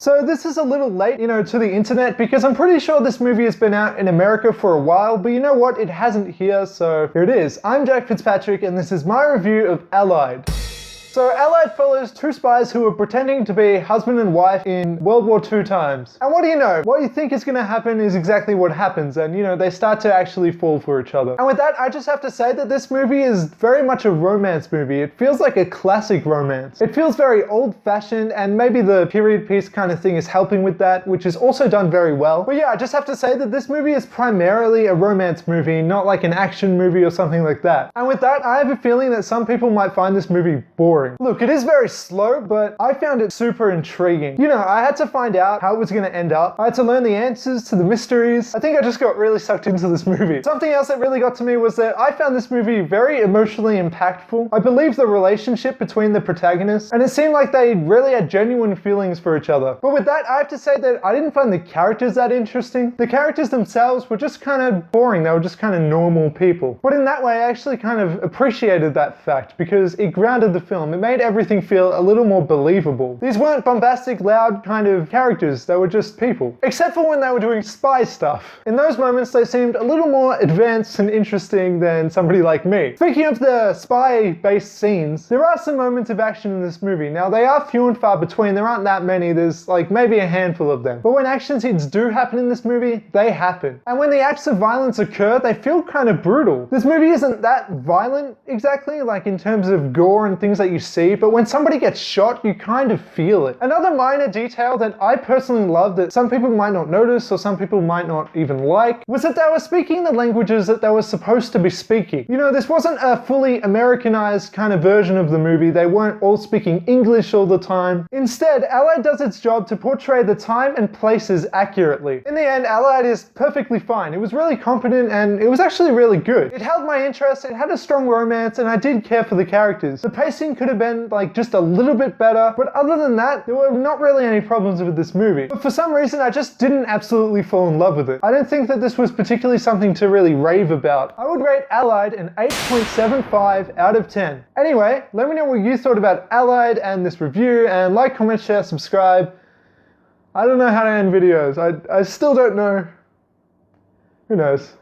So this is a little late, to the internet because I'm pretty sure this movie has been out in America for a while, but you know what? It hasn't here, so here it is. I'm Jack Fitzpatrick and this is my review of Allied. So Allied follows two spies who are pretending to be husband and wife in World War II times. And what do you know? What you think is going to happen is exactly what happens, and they start to actually fall for each other. And with that, I just have to say that this movie is very much a romance movie. It feels like a classic romance. It feels very old-fashioned, and maybe the period piece kind of thing is helping with that, which is also done very well. But yeah, I just have to say that this movie is primarily a romance movie, not like an action movie or something like that. And with that, I have a feeling that some people might find this movie boring. Look, it is very slow, but I found it super intriguing. I had to find out how it was going to end up. I had to learn the answers to the mysteries. I think I just got really sucked into this movie. Something else that really got to me was that I found this movie very emotionally impactful. I believe the relationship between the protagonists, and it seemed like they really had genuine feelings for each other. But with that, I have to say that I didn't find the characters that interesting. The characters themselves were just kind of boring. They were just kind of normal people. But in that way, I actually kind of appreciated that fact because it grounded the film. It made everything feel a little more believable. These weren't bombastic, loud kind of characters, they were just people. Except for when they were doing spy stuff. In those moments, they seemed a little more advanced and interesting than somebody like me. Speaking of the spy-based scenes, there are some moments of action in this movie. Now, they are few and far between, there aren't that many, there's like maybe a handful of them. But when action scenes do happen in this movie, they happen. And when the acts of violence occur, they feel kind of brutal. This movie isn't that violent exactly, like in terms of gore and things that you see, but when somebody gets shot, you kind of feel it. Another minor detail that I personally love that some people might not notice or some people might not even like was that they were speaking the languages that they were supposed to be speaking. This wasn't a fully Americanized kind of version of the movie. They weren't all speaking English all the time. Instead, Allied does its job to portray the time and places accurately. In the end, Allied is perfectly fine. It was really competent and it was actually really good. It held my interest, it had a strong romance, and I did care for the characters. The pacing could have been like just a little bit better, but other than that, there were not really any problems with this movie. But for some reason, I just didn't absolutely fall in love with it. I don't think that this was particularly something to really rave about. I would rate Allied an 8.75 out of 10. Anyway, let me know what you thought about Allied and this review, and like, comment, share, subscribe. I don't know how to end videos. I still don't know. Who knows?